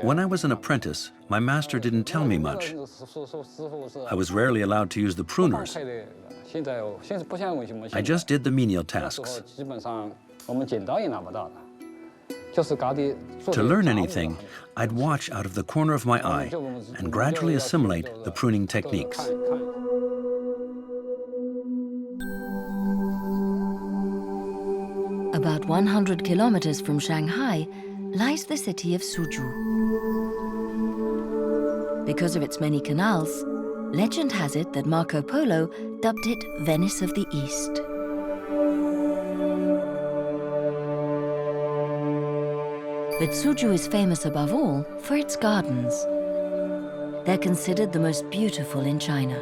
When I was an apprentice, my master didn't tell me much. I was rarely allowed to use the pruners. I just did the menial tasks. To learn anything, I'd watch out of the corner of my eye and gradually assimilate the pruning techniques. About 100 kilometers from Shanghai lies the city of Suzhou. Because of its many canals, legend has it that Marco Polo dubbed it Venice of the East. But Suzhou is famous above all for its gardens. They're considered the most beautiful in China.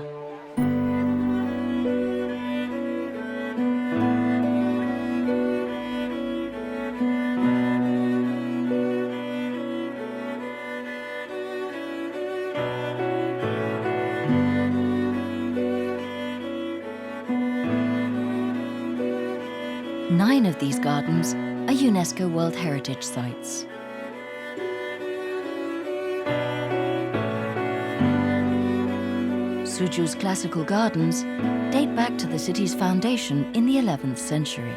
Nine of these gardens are UNESCO World Heritage Sites. Suzhou's classical gardens date back to the city's foundation in the 11th century.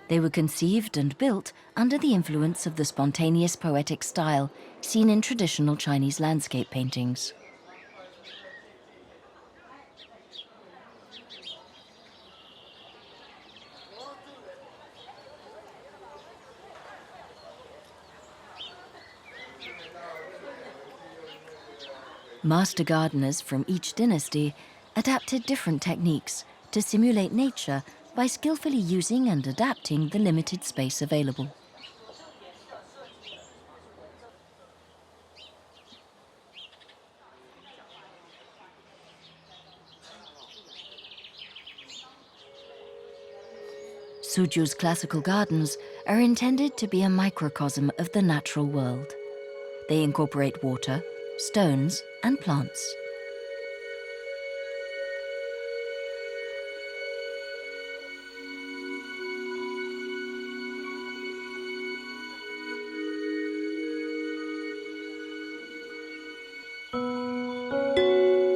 They were conceived and built under the influence of the spontaneous poetic style seen in traditional Chinese landscape paintings. Master gardeners from each dynasty adapted different techniques to simulate nature by skillfully using and adapting the limited space available. Suzhou's classical gardens are intended to be a microcosm of the natural world. They incorporate water, stones, and plants.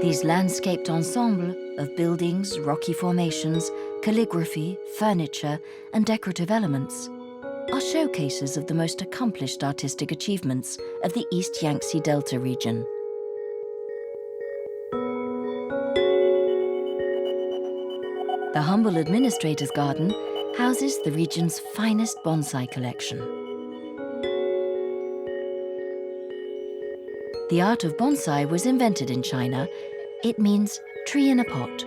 These landscaped ensemble of buildings, rocky formations, calligraphy, furniture, and decorative elements are showcases of the most accomplished artistic achievements of the East Yangtze Delta region. The humble administrator's garden houses the region's finest bonsai collection. The art of bonsai was invented in China. It means tree in a pot.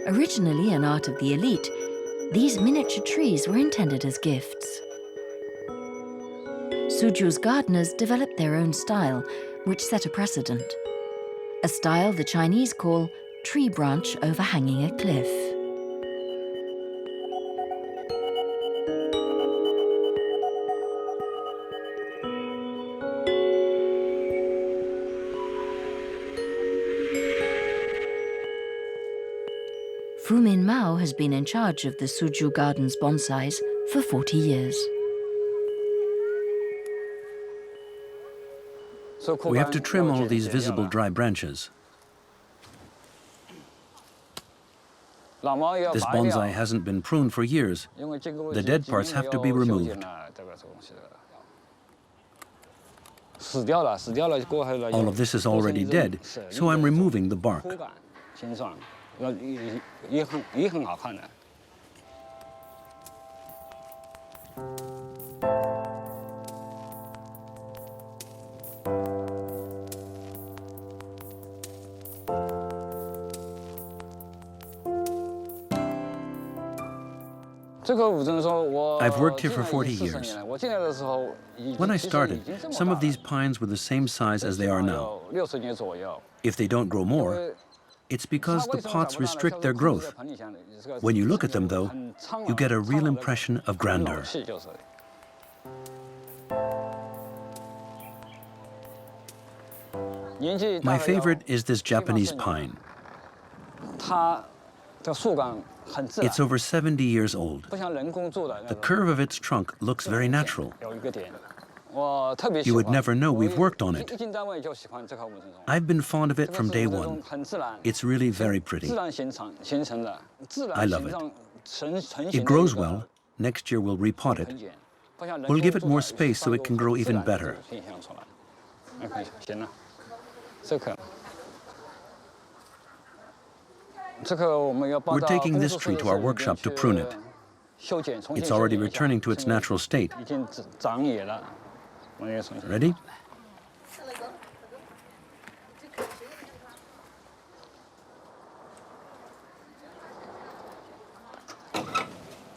Originally an art of the elite, these miniature trees were intended as gifts. Suzhou's gardeners developed their own style, which set a precedent. A style the Chinese call tree branch overhanging a cliff. Fu Min Mao has been in charge of the Suzhou Gardens bonsais for 40 years. We have to trim all these visible dry branches. This bonsai hasn't been pruned for years. The dead parts have to be removed. All of this is already dead, so I'm removing the bark. I've worked here for 40 years. When I started, some of these pines were the same size as they are now. If they don't grow more, it's because the pots restrict their growth. When you look at them, though, you get a real impression of grandeur. My favorite is this Japanese pine. It's over 70 years old. The curve of its trunk looks very natural. You would never know we've worked on it. I've been fond of it from day one. It's really very pretty. I love it. It grows well. Next year we'll repot it. We'll give it more space so it can grow even better. We're taking this tree to our workshop to prune it. It's already returning to its natural state. Ready?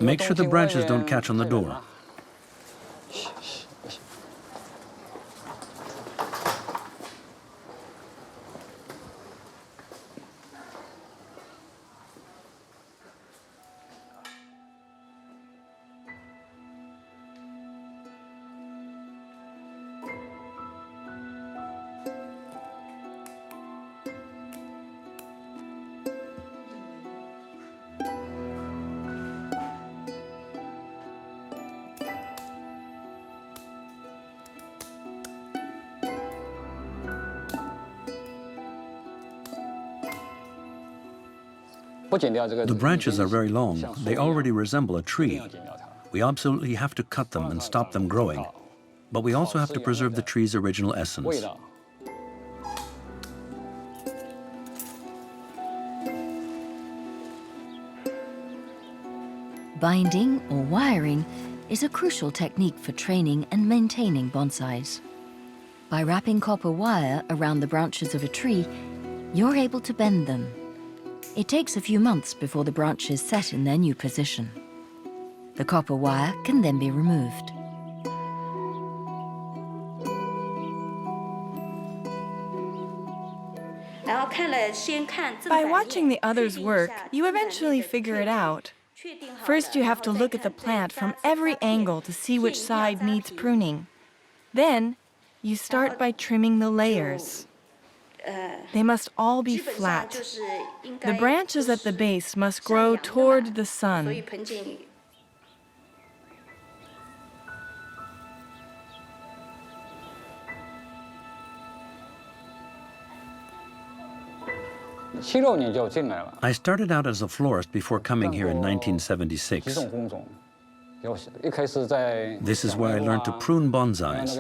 Make sure the branches don't catch on the door. The branches are very long. They already resemble a tree. We absolutely have to cut them and stop them growing. But we also have to preserve the tree's original essence. Binding or wiring is a crucial technique for training and maintaining bonsais. By wrapping copper wire around the branches of a tree, you're able to bend them. It takes a few months before the branches set in their new position. The copper wire can then be removed. By watching the others work, you eventually figure it out. First, you have to look at the plant from every angle to see which side needs pruning. Then, you start by trimming the layers. They must all be flat. The branches at the base must grow toward the sun. I started out as a florist before coming here in 1976. This is where I learned to prune bonsais.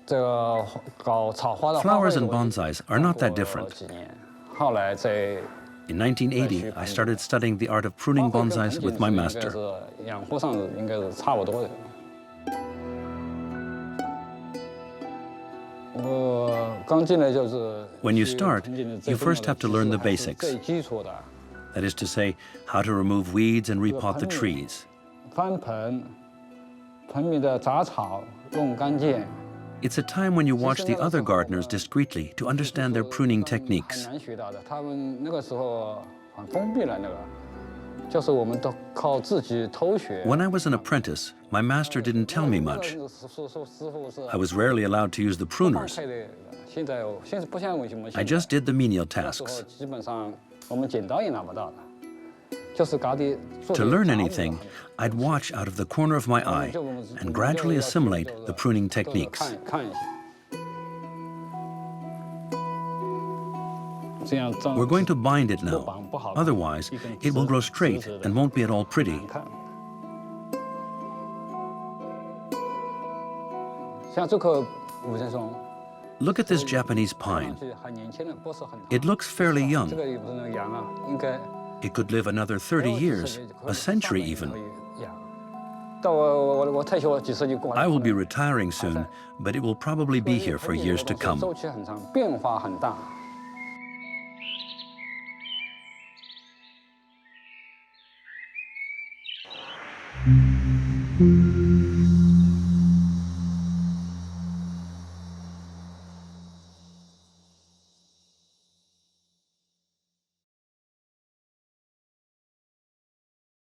Flowers and bonsais are not that different. In 1980, I started studying the art of pruning bonsais with my master. When you start, you first have to learn the basics. That is to say, how to remove weeds and repot the trees. It's a time when you watch the other gardeners discreetly to understand their pruning techniques. When I was an apprentice, my master didn't tell me much. I was rarely allowed to use the pruners. I just did the menial tasks. To learn anything, I'd watch out of the corner of my eye and gradually assimilate the pruning techniques. We're going to bind it now. Otherwise, it will grow straight and won't be at all pretty. Look at this Japanese pine. It looks fairly young. It could live another 30 years, a century even. I will be retiring soon, but it will probably be here for years to come.